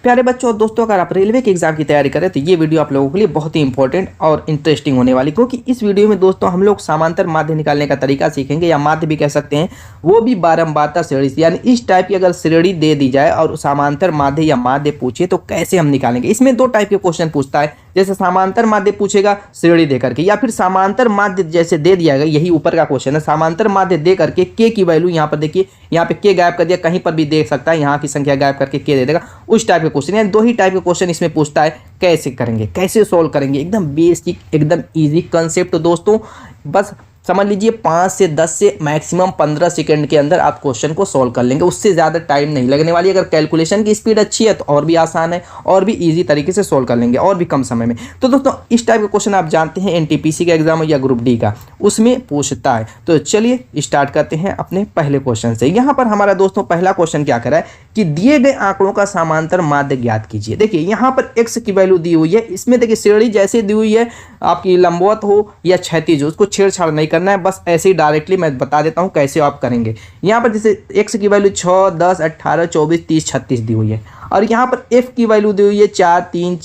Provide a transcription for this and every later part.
प्यारे बच्चों और दोस्तों, अगर आप रेलवे के एग्जाम की तैयारी करें तो ये वीडियो आप लोगों के लिए बहुत ही इंपॉर्टेंट और इंटरेस्टिंग होने वाली, क्योंकि इस वीडियो में दोस्तों हम लोग समांतर माध्य निकालने का तरीका सीखेंगे, या माध्य भी कह सकते हैं, वो भी बारंबारता श्रेणी से। यानी इस टाइप की अगर श्रेणी दे दी जाए और समांतर माध्य या माध्य पूछे तो कैसे हम निकालेंगे। इसमें दो टाइप के क्वेश्चन पूछता है, जैसे समांतर माध्य पूछेगा श्रेणी दे करके, या फिर समांतर माध्य जैसे दे दिया गया, यही ऊपर का क्वेश्चन है, समांतर माध्य दे करके के की वैल्यू यहाँ पर देखिए, यहाँ पे के गायब कर दिया, कहीं पर भी देख सकता है, यहाँ की संख्या गायब करके के दे देगा, उस टाइप के क्वेश्चन। यानी दो ही टाइप के क्वेश्चन इसमें पूछता है। कैसे करेंगे, कैसे सोल्व करेंगे, एकदम बेसिक, एकदम इजी कंसेप्ट दोस्तों। बस समझ लीजिए 5 से 10 से मैक्सिमम 15 सेकंड के अंदर आप क्वेश्चन को सॉल्व कर लेंगे, उससे ज़्यादा टाइम नहीं लगने वाली। अगर कैलकुलेशन की स्पीड अच्छी है तो और भी आसान है, और भी इजी तरीके से सॉल्व कर लेंगे, और भी कम समय में। तो दोस्तों इस टाइप का क्वेश्चन आप जानते हैं एनटीपीसी का एग्जाम या ग्रुप डी का, उसमें पूछता है। तो चलिए स्टार्ट करते हैं अपने पहले क्वेश्चन से। यहाँ पर हमारा दोस्तों पहला क्वेश्चन क्या करा है कि दिए गए आंकड़ों का समांतर माध्य ज्ञात कीजिए। देखिए यहाँ पर एक्स की वैल्यू दी हुई है, इसमें देखिए श्रेणी जैसे दी हुई है, आपकी लंबवत हो या क्षैतिज हो, उसको छेड़छाड़ नहीं करना है, बस ऐसे ही डायरेक्टली मैं बता देता हूं कैसे आप करेंगे। यहाँ पर जैसे एक्स की वैल्यू 6, 10, 18, 24, 30, 36 दी हुई है, और यहाँ पर एफ की वैल्यू दी हुई है 4, 3,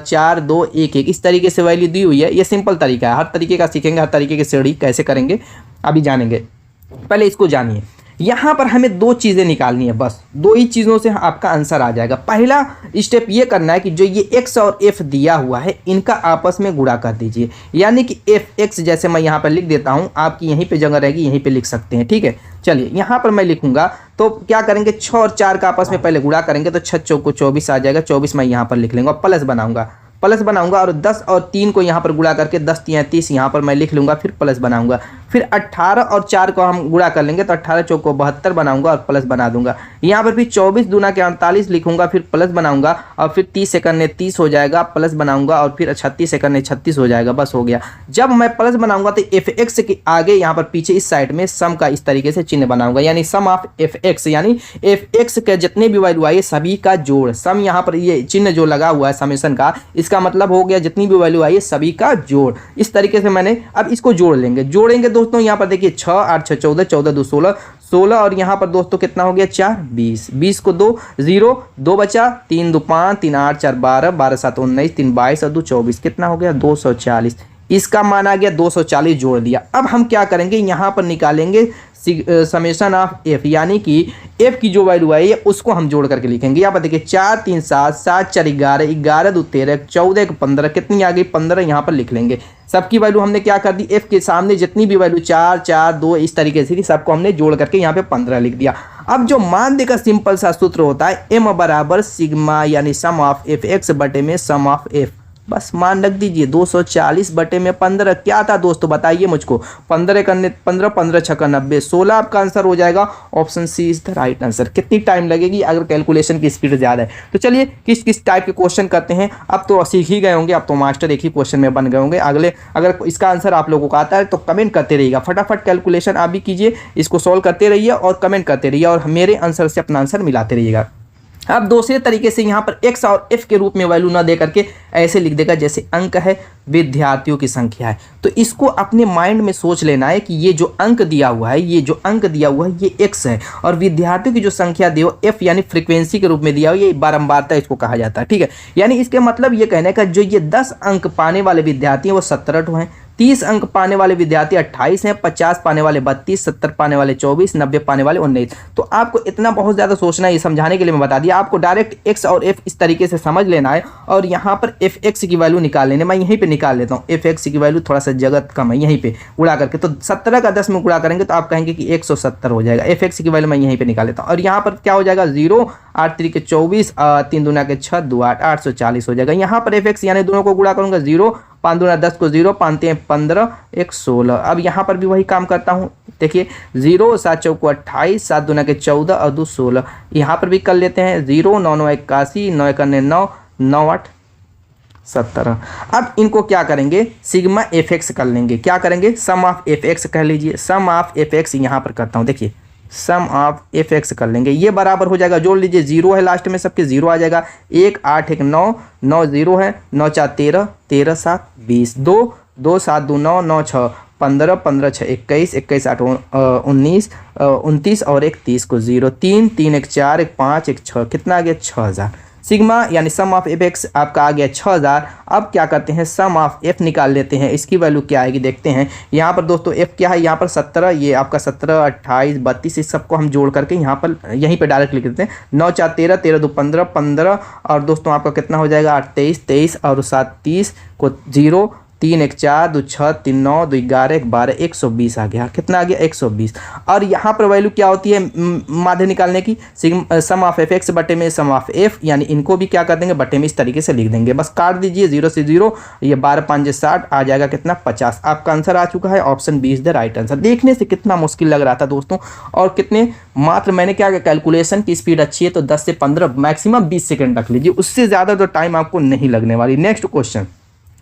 4, 2, 1, 1, इस तरीके से वैल्यू दी हुई है। ये सिंपल तरीका है, हर तरीके का सीखेंगे, हर तरीके की श्रेणी कैसे करेंगे अभी जानेंगे। पहले इसको जानिए। यहाँ पर हमें दो चीज़ें निकालनी है, बस दो ही चीज़ों से आपका आंसर आ जाएगा। पहला स्टेप ये करना है कि जो ये x और f दिया हुआ है इनका आपस में गुणा कर दीजिए। यानी कि fx जैसे मैं यहाँ पर लिख देता हूँ, आपकी यहीं पे जगह रहेगी, यहीं पे लिख सकते हैं, ठीक है। चलिए यहाँ पर मैं लिखूंगा तो क्या करेंगे, 6 और 4 का आपस में पहले गुणा करेंगे तो 6 चौको 24 आ जाएगा, 24 मैं यहाँ पर लिख लेंगे और प्लस बनाऊंगा और 10 और 3 को यहाँ पर गुणा करके 10 3 30 यहाँ पर मैं लिख लूँगा, फिर प्लस बनाऊंगा। फिर 18 और 4 को हम गुणा कर लेंगे तो 18 चौको 72 बनाऊंगा और प्लस बना दूंगा। यहाँ पर भी 24 दूना के 48 लिखूंगा, फिर प्लस बनाऊंगा, और फिर 30 सेकंड में 30 हो जाएगा, प्लस बनाऊंगा, और फिर 36 सेकंड में 36 हो जाएगा, बस हो गया। जब मैं प्लस बनाऊंगा तो एफ एक्स के आगे यहाँ पर पीछे इस साइड में सम का इस तरीके से चिन्ह बनाऊंगा, यानी सम ऑफ एफ एक्स, यानी एफ एक्स के जितने भी वैल्यू आई सभी का जोड़। सम यहाँ पर ये चिन्ह जो लगा हुआ है समेशन का, इसका मतलब हो गया जितनी भी वैल्यू आई है सभी का जोड़। इस तरीके से मैंने अब इसको जोड़ेंगे दोस्तों। यहाँ पर देखिए 6 8 6 14, 14 2 16, 16 और यहाँ पर दोस्तों कितना हो गया 4 20, 20 को 2 0 2 बचा, 3 2 5, 3 8 4 12, 12 7 19, 3 22 और 2 24, कितना हो गया 240। इसका मान आ गया 240, जोड़ दिया। अब हम क्या करेंगे, यहाँ पर निकालेंगे समेशन ऑफ एफ, यानी कि एफ की जो वैल्यू आई है उसको हम जोड़ करके लिखेंगे। यहाँ पर देखिए 4 3 7, 7 4 11, 11 2 13, 14 1 15, कितनी आ गई 15, यहाँ पर लिख लेंगे। सबकी वैल्यू हमने क्या कर दी, एफ के सामने जितनी भी वैल्यू 4 4 2 इस तरीके से थी, सबको हमने जोड़ करके यहाँ पे 15 लिख दिया। अब जो माध्य का सिंपल सा सूत्र होता है m बराबर सिग्मा, यानी सम ऑफ एफ एक्स बटे में सम ऑफ एफ, बस मान रख दीजिए 240 बटे में 15। क्या था दोस्तों बताइए मुझको, 15 करने 15 15 छक्का 90, 16 आपका आंसर हो जाएगा। Option C is the right answer. कितनी टाइम लगेगी अगर कैलकुलेशन की स्पीड ज़्यादा है तो। चलिए किस किस टाइप के क्वेश्चन करते हैं, अब तो सीख ही गए होंगे, अब तो मास्टर एक ही क्वेश्चन में बन गए होंगे। अगले अगर इसका आंसर आप लोगों को आता है तो कमेंट करते रहिएगा, फटाफट कैलकुलेशन आप भी कीजिए, इसको सॉल्व करते रहिए और कमेंट करते रहिए, और मेरे आंसर से अपना आंसर मिलाते रहिएगा। अब दूसरे तरीके से यहाँ पर x और f के रूप में वैल्यू ना दे करके ऐसे लिख देगा, जैसे अंक है, विद्यार्थियों की संख्या है, तो इसको अपने माइंड में सोच लेना है कि ये जो अंक दिया हुआ है, ये x है, और विद्यार्थियों की जो संख्या दी हो f, यानी फ्रीक्वेंसी के रूप में दिया हो, ये बारंबारता इसको कहा जाता है, ठीक है। यानी इसके मतलब ये कहने का जो ये 10 अंक पाने वाले विद्यार्थी हैं वो 17 हैं, 30 अंक पाने वाले विद्यार्थी 28 हैं, 50 पाने वाले 32, 70 पाने वाले 24, 90 पाने वाले 19। तो आपको इतना बहुत ज़्यादा सोचना है, ये समझाने के लिए मैं बता दिया। आपको डायरेक्ट x और f इस तरीके से समझ लेना है, और यहाँ पर fx की वैल्यू निकाल लेने। मैं यहीं पे निकाल लेता हूँ, fx की वैल्यू थोड़ा सा जगह कम है, यहीं पे गुणा करके, तो 17 का 10 में गुणा करेंगे तो आप कहेंगे कि 170 हो जाएगा। fx की वैल्यू मैं यहीं पर निकाल लेता हूँ, और यहाँ पर क्या हो जाएगा 0 8 3 के 24, 3 दूना के 6 2 8, 840 हो जाएगा। यहाँ पर fx यानी दोनों को गुणा करूँगा, 0 5 दूना 10 को 0, 5 3 15, 1 16। अब यहाँ पर भी वही काम करता हूँ, देखिए 0 7 चौको 28, 7 दूना के 14 और 2 16। यहाँ पर भी कर लेते हैं, 0 9 9 81, 9 करने 9, 9 8 17। अब इनको क्या करेंगे, सिग्मा एफ एक्स कर लेंगे। क्या करेंगे, सम ऑफ एफ एक्स कह लीजिए, सम ऑफ एफ एक्स यहाँ पर करता हूँ, देखिए सम ऑफ एफ एक्स कर लेंगे। ये बराबर हो जाएगा, जोड़ लीजिए, 0 है लास्ट में, सबके 0 आ जाएगा। 1 8 1 9, 9 0 है, 9 4 13, 13 7 20, 2 2 7 2 9, 9 6 15, 15 6 21, 21 8 19, 29 और 1 30 को 0, 3 3 1 4 1 5 1 6, कितना आ गया 6000। सिग्मा यानी सम ऑफ एफ एक्स आपका आ गया 6000। अब क्या करते हैं, सम ऑफ एफ निकाल लेते हैं, इसकी वैल्यू क्या आएगी देखते हैं। यहाँ पर दोस्तों एफ क्या है, यहाँ पर 17, ये आपका 17, 28, 32 इस सबको हम जोड़ करके यहाँ पर यहीं पे डायरेक्ट लिख देते हैं। 9 4 13, 13 2 15, 15 और दोस्तों आपका कितना हो जाएगा 8 23, 23 और 7 30 को 0, 3 1 4 2 6 3 9 2 11 1 12, 120 आ गया। कितना आ गया 120। और यहाँ पर वैल्यू क्या होती है माध्य निकालने की, सम ऑफ एफ एक्स बटे में सम ऑफ एफ, यानी इनको भी क्या कर देंगे बटे में इस तरीके से लिख देंगे। बस काट दीजिए 0 से 0, ये 12 5 60 आ जाएगा कितना 50। आपका आंसर आ चुका है, option B is the right answer. देखने से कितना मुश्किल लग रहा था दोस्तों, और कितने मात्र मैंने क्या किया, कैलकुलेशन की स्पीड अच्छी है तो 10 से 15 मैक्सिमम 20 सेकंड रख लीजिए, उससे ज़्यादा तो टाइम आपको नहीं लगने वाली। नेक्स्ट क्वेश्चन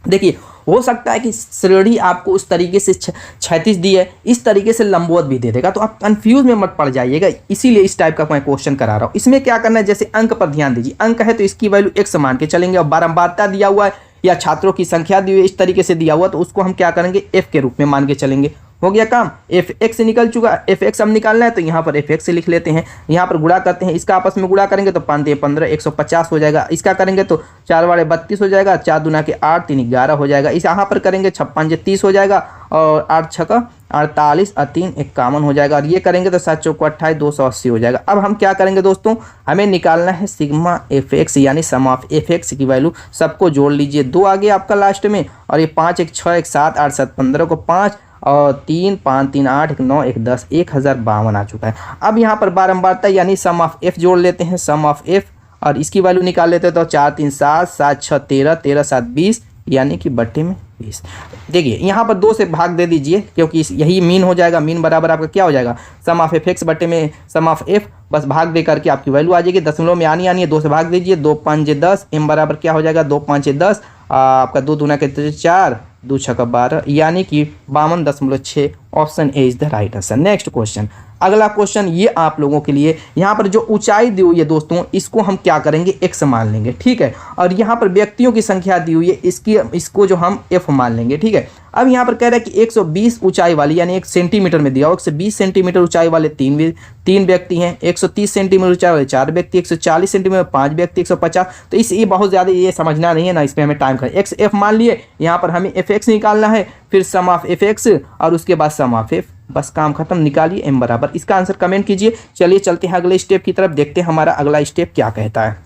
देखिए, हो सकता है कि श्रेणी आपको उस तरीके से क्षैतिज दी है, इस तरीके से लंबवत भी दे देगा, तो आप कंफ्यूज में मत पड़ जाइएगा, इसीलिए इस टाइप का मैं क्वेश्चन करा रहा हूँ। इसमें क्या करना है, जैसे अंक पर ध्यान दीजिए, अंक है तो इसकी वैल्यू x मान के चलेंगे, और बारंबारता दिया हुआ है या छात्रों की संख्या दी हुई है इस तरीके से दिया हुआ, तो उसको हम क्या करेंगे f के रूप में मान के चलेंगे। हो गया काम, एफ एक्स निकल चुका, एफ एक्स हम निकालना है तो यहाँ पर एफ एक्स से लिख लेते हैं। यहाँ पर गुणा करते हैं, इसका आपस में गुणा करेंगे तो 5 × 15 150 हो जाएगा। इसका करेंगे तो 4 × 32 हो जाएगा, 4 दूना के 8 3 11 हो जाएगा। इस यहाँ पर करेंगे 6 5 30 हो जाएगा, और 8 6 48 और 3 51 हो जाएगा, और ये करेंगे तो 7 4 28 280 हो जाएगा। अब हम क्या करेंगे दोस्तों, हमें निकालना है सिग्मा एफ एक्स यानी सम ऑफ एफ एक्स की वैल्यू। सबको जोड़ लीजिए, 2 आ गया आपका लास्ट में, और ये 5 1 6 1 7 8 7 15 को 5 और 3 5 3 8 1 9 1 10, 1052 आ चुका है। अब यहाँ पर बारंबारता यानी सम ऑफ एफ जोड़ लेते हैं, सम ऑफ एफ, और इसकी वैल्यू निकाल लेते हैं तो 4 3 7 7 6 13 13 7 20, यानी कि बट्टे में 20। देखिए यहाँ पर 2 से भाग दे दीजिए, क्योंकि यही मीन हो जाएगा। मीन बराबर आपका क्या हो जाएगा, सम ऑफ एफ एक्स बट्टे में सम ऑफ एफ, बस भाग दे करके आपकी वैल्यू आ जाएगी। दशमलव में आनी है, 2 से भाग दीजिए, 2 5 10, एम बराबर क्या हो जाएगा 2 5 10, आपका 2 दूना के 4 2 6 12, यानी कि 52.6। Option A is the right answer. Next question, अगला क्वेश्चन ये आप लोगों के लिए, यहाँ पर जो ऊंचाई दी हुई है दोस्तों, इसको हम क्या करेंगे x मान लेंगे, ठीक है। और यहाँ पर व्यक्तियों की संख्या दी हुई है, इसको जो हम f मान लेंगे, ठीक है। अब यहाँ पर कह रहा है कि 120 ऊंचाई वाली, यानी 1 सेंटीमीटर में दिया हो, 120 सेंटीमीटर ऊंचाई वाले 3 व्यक्ति हैं, 130 सेंटीमीटर ऊंचाई वाले 4 व्यक्ति, 140 सेंटीमीटर 5 व्यक्ति, 150। तो ये बहुत ज़्यादा ये समझना नहीं है ना, इसमें हमें टाइम का x f मान लिए, यहाँ पर हमें एफ एक्स निकालना है, फिर सम ऑफ एफ एक्स और उसके बाद सम ऑफ एफ, बस काम खत्म, निकालिए m बराबर। इसका आंसर कमेंट कीजिए। चलिए चलते हैं अगले स्टेप की तरफ, देखते हैं हमारा अगला स्टेप क्या कहता है।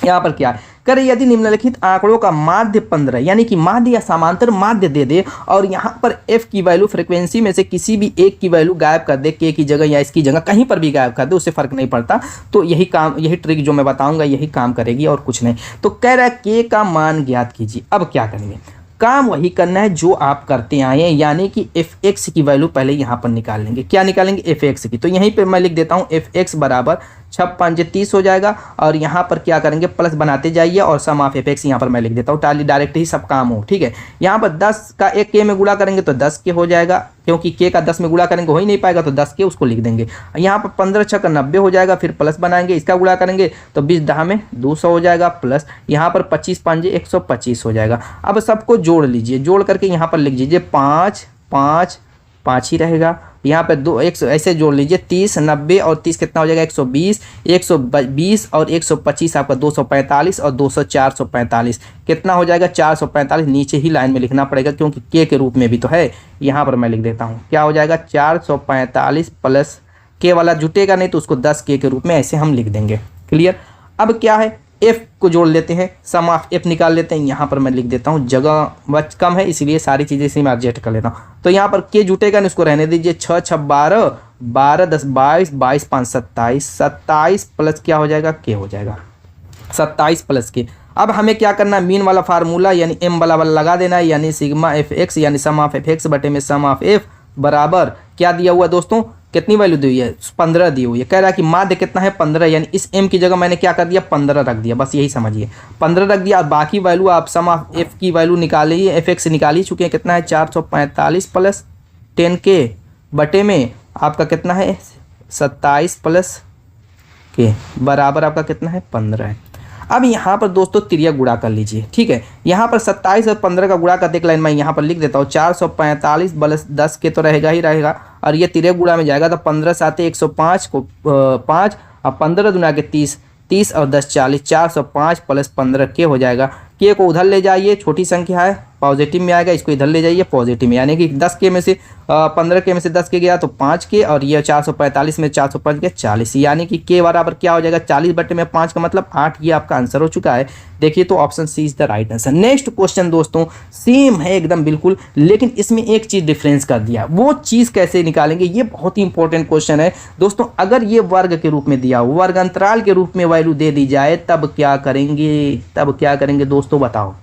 यहाँ पर क्या करे, यदि निम्नलिखित आंकड़ों का माध्य 15, यानी कि माध्य या समांतर माध्य दे दे, और यहाँ पर f की वैल्यू फ्रीक्वेंसी में से किसी भी एक की वैल्यू गायब कर दे, k की जगह या इसकी जगह कहीं पर भी गायब कर दे, उससे फर्क नहीं पड़ता, तो यही काम, यही ट्रिक जो मैं बताऊंगा यही काम करेगी और कुछ नहीं। तो कह रहा है k का मान ज्ञात कीजिए। अब क्या करेंगे, काम वही करना है जो आप करते आए हैं, यानी कि एफ एक्स की वैल्यू पहले यहाँ पर निकाल लेंगे। क्या निकालेंगे, एफ एक्स की। तो यहीं पे मैं लिख देता हूँ एफ एक्स बराबर 6 5 30 हो जाएगा, और यहाँ पर क्या करेंगे प्लस बनाते जाइए, और सम ऑफ एफ एक्स यहाँ पर मैं लिख देता हूँ, टाली डायरेक्ट ही सब काम हो, ठीक है। यहाँ पर 10 का 1 के में गुणा करेंगे तो 10 के हो जाएगा, क्योंकि के का 10 में गुणा करेंगे हो ही नहीं पाएगा, तो 10 के उसको लिख देंगे। यहाँ पर 15 6 का 90 हो जाएगा, फिर प्लस बनाएंगे, इसका गुणा करेंगे तो 20 10 में 200 हो जाएगा, प्लस यहाँ पर 25 5 125 हो जाएगा। अब सबको जोड़ लीजिए, जोड़ करके यहाँ पर लिख दीजिए 5 5 5 ही रहेगा। यहाँ पे 2 100 ऐसे जोड़ लीजिए, 30 90 और 30 कितना हो जाएगा 120, 120 और 125 आपका 245, और 200 445 कितना हो जाएगा 445। नीचे ही लाइन में लिखना पड़ेगा, क्योंकि के के रूप में भी तो है। यहाँ पर मैं लिख देता हूँ, क्या हो जाएगा 445 प्लस के वाला जुटेगा नहीं, तो उसको 10 के रूप में ऐसे हम लिख देंगे। क्लियर। अब क्या है, एफ को जोड़ लेते हैं, सम ऑफ एफ निकाल लेते हैं। यहाँ पर मैं लिख देता हूँ, जगह बच कम है इसलिए सारी चीज़ें इसी में एडजस्ट कर लेता हूँ। तो यहाँ पर के जुटेगा नहीं, उसको रहने दीजिए। 6 6 12 12 10 22 22 5 27 27 प्लस क्या हो जाएगा के हो जाएगा 27 प्लस के। अब हमें क्या करना है, मीन वाला फार्मूला यानी एम वाला लगा देना है, यानी सिग्मा एफ एक्स यानी सम ऑफ एफ एक्स बटे में सम ऑफ एफ बराबर क्या दिया हुआ है दोस्तों, कितनी वैल्यू दी हुई है 15 दी हुई है। कह रहा है कि माध्य कितना है 15, यानी इस m की जगह मैंने क्या कर दिया 15 रख दिया, बस यही समझिए 15 रख दिया। और बाकी वैल्यू आप सम ऑफ f की वैल्यू निकालिए, एफ एक्स निकाल ही चुके हैं। कितना है 445 प्लस 10 के बटे में आपका कितना है 27 प्लस के बराबर आपका कितना है 15 है। अब यहाँ पर दोस्तों त्रिया गुणा कर लीजिए, ठीक है। यहाँ पर 27 और 15 का गुणा करते लाइन मैं यहाँ पर लिख देता हूँ 445 प्लस 10 के तो रहेगा ही रहेगा, और ये त्रिया गुणा में जाएगा तो 15 7 105 को 5 और 15 दूना के 30 30 और 10 40, 405 प्लस 15 के हो जाएगा। के को उधर ले जाइए, छोटी संख्या है, पॉजिटिव में आएगा, इसको इधर ले जाइए पॉजिटिव में, यानी कि 10 के में से 15 के में से 10 के गया तो 5 के, और ये 445 में 405 के 40, यानी कि के बराबर क्या हो जाएगा 40/5 का मतलब 8। ये आपका आंसर हो चुका है। देखिए तो option C is the right answer. Next question दोस्तों सेम है एकदम बिल्कुल, लेकिन इसमें एक चीज डिफरेंस कर दिया। वो चीज कैसे निकालेंगे, ये बहुत ही इंपॉर्टेंट क्वेश्चन है दोस्तों। अगर ये वर्ग के रूप में दिया हो, वर्ग अंतराल के रूप में वैल्यू दे दी जाए, तब क्या करेंगे दोस्तों बताओ,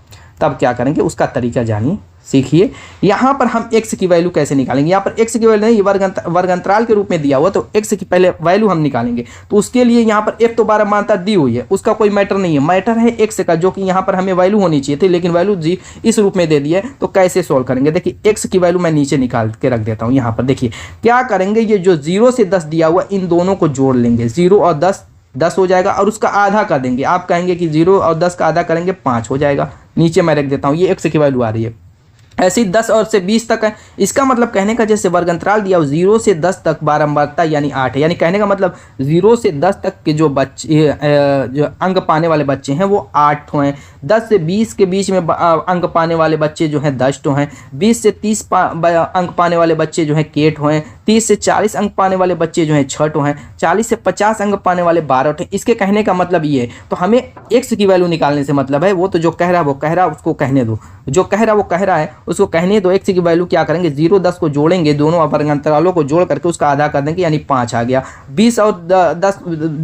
तब क्या करेंगे उसका तरीका जानिए, सीखिए। यहाँ पर हम x की वैल्यू कैसे निकालेंगे, यहाँ पर x की वैल्यू नहीं, वर्ग अंतराल के रूप में दिया हुआ, तो x की पहले वैल्यू हम निकालेंगे। तो उसके लिए यहाँ पर f तो बारंबारता दी हुई है, उसका कोई मैटर नहीं है, मैटर है x का, जो कि यहाँ पर हमें वैल्यू होनी चाहिए थी, लेकिन वैल्यू जी इस रूप में दे दी है। तो कैसे सोल्व करेंगे, देखिए x की वैल्यू मैं नीचे निकाल के रख देता हूँ। यहाँ पर देखिए क्या करेंगे, ये जो 0 से 10 दिया हुआ इन दोनों को जोड़ लेंगे, 0 और 10 हो जाएगा, और उसका आधा कर देंगे। आप कहेंगे कि 0 और 10 का आधा करेंगे 5 हो जाएगा। नीचे मैं रख देता हूँ, ये x की वैल्यू आ रही है। ऐसे ही 10 और से 20 तक है। इसका मतलब कहने का जैसे वर्ग अंतराल दिया हो 0 से 10 तक बारंबारता यानी 8 है, यानी कहने का मतलब 0 से 10 तक के जो बच्चे जो अंक पाने वाले बच्चे हैं वो 8 ठो हैं। 10 से 20 के बीच में अंक पाने वाले बच्चे जो हैं 10 ठो हैं। 20 से 30 अंक पाने वाले बच्चे जो हैं के ठो हैं। 30 से 40 अंक पाने वाले बच्चे जो हैं 6 ठो हैं। 40 से 50 अंक पाने वाले 12 ठो हैं। इसके कहने का मतलब ये है, तो हमें x की वैल्यू निकालने से मतलब है, वो तो जो कह रहा है वो कह रहा है, उसको कहने दो, जो कह रहा है वो कह रहा है, उसको कहने दो। x की वैल्यू क्या करेंगे, 0 10 को जोड़ेंगे, दोनों वर्ग अंतरालों को जोड़ करके उसका आधा कर देंगे, यानी 5 आ गया। 20 और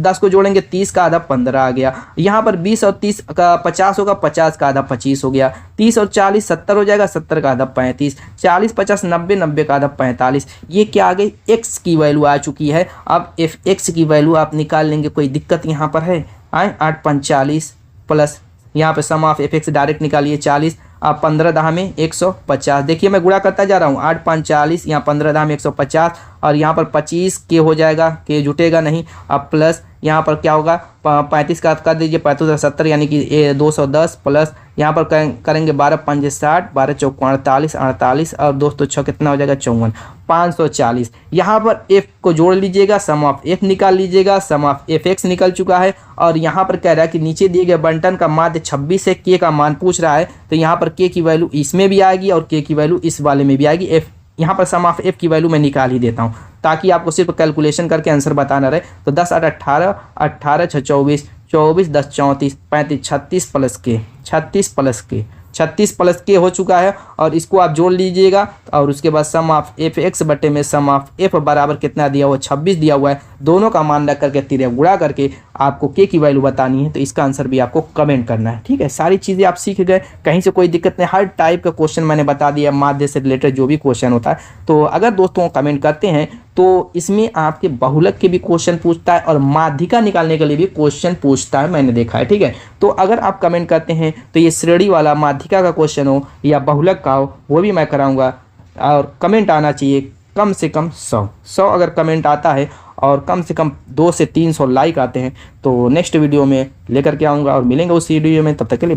10 को जोड़ेंगे, 30 का आधा 15 आ गया। यहाँ पर 20 और 30 का 50 होगा, 50 का आधा 25 हो गया। 30 और 40 70 हो जाएगा, 70 का आधा 35। 40 50 90, 90 का आधा 45। ये क्या आ गई, x की वैल्यू आ चुकी है। अब x की वैल्यू आप निकाल लेंगे, कोई दिक्कत यहाँ पर है? 8 5 40 प्लस यहाँ पे सम ऑफ fx डायरेक्ट निकालिए 40। अब 15 दहा में 150। देखिए मैं गुणा करता जा रहा हूँ, 8 5 40, यहाँ 15 दहा में 150, और यहाँ पर 25 के हो जाएगा, के जुटेगा नहीं। अब प्लस यहाँ पर क्या होगा, 35 का कर दीजिए, 35 70, यानी कि 210 प्लस यहाँ पर करेंगे 12 5 60, 12 चौक 48, 48 और दोस्तों 6 कितना हो जाएगा 54, 540। यहाँ पर f को जोड़ लीजिएगा, सम ऑफ f निकाल लीजिएगा, सम ऑफ fx निकल चुका है। और यहाँ पर कह रहा है कि नीचे दिए गए बंटन का माध्य 26 है, k का मान पूछ रहा है, तो यहाँ पर k की वैल्यू इसमें भी आएगी और k की वैल्यू इस वाले में भी आएगी। f यहाँ पर सम ऑफ f की वैल्यू मैं निकाल ही देता हूँ, ताकि आपको सिर्फ कैलकुलेशन करके आंसर बताना रहे। तो 10 8 18, 18 6 24, 24 10 34, 35 36 प्लस के, 36 प्लस के, 36 प्लस के हो चुका है। और इसको आप जोड़ लीजिएगा, और उसके बाद सम ऑफ fx बटे में सम ऑफ f बराबर कितना दिया हुआ, 26 दिया हुआ है। दोनों का मान रख करके तिरे गुणा करके आपको k की वैल्यू बतानी है, तो इसका आंसर भी आपको कमेंट करना है। ठीक है, सारी चीज़ें आप सीख गए, कहीं से कोई दिक्कत नहीं। हर टाइप का क्वेश्चन मैंने बता दिया, माध्य से रिलेटेड जो भी क्वेश्चन होता है। तो अगर दोस्तों कमेंट करते हैं तो इसमें आपके बहुलक के भी क्वेश्चन पूछता है और माध्यिका निकालने के लिए भी क्वेश्चन पूछता है, मैंने देखा है। ठीक है, तो अगर आप कमेंट करते हैं तो ये श्रेणी वाला माध्यिका का क्वेश्चन हो या बहुलक का हो, वो भी मैं कराऊंगा। और कमेंट आना चाहिए कम से कम 100 अगर कमेंट आता है और कम से कम 200 से 300 लाइक आते हैं तो नेक्स्ट वीडियो में लेकर के आऊँगा और मिलेंगे उस वीडियो में। तब तक के लिए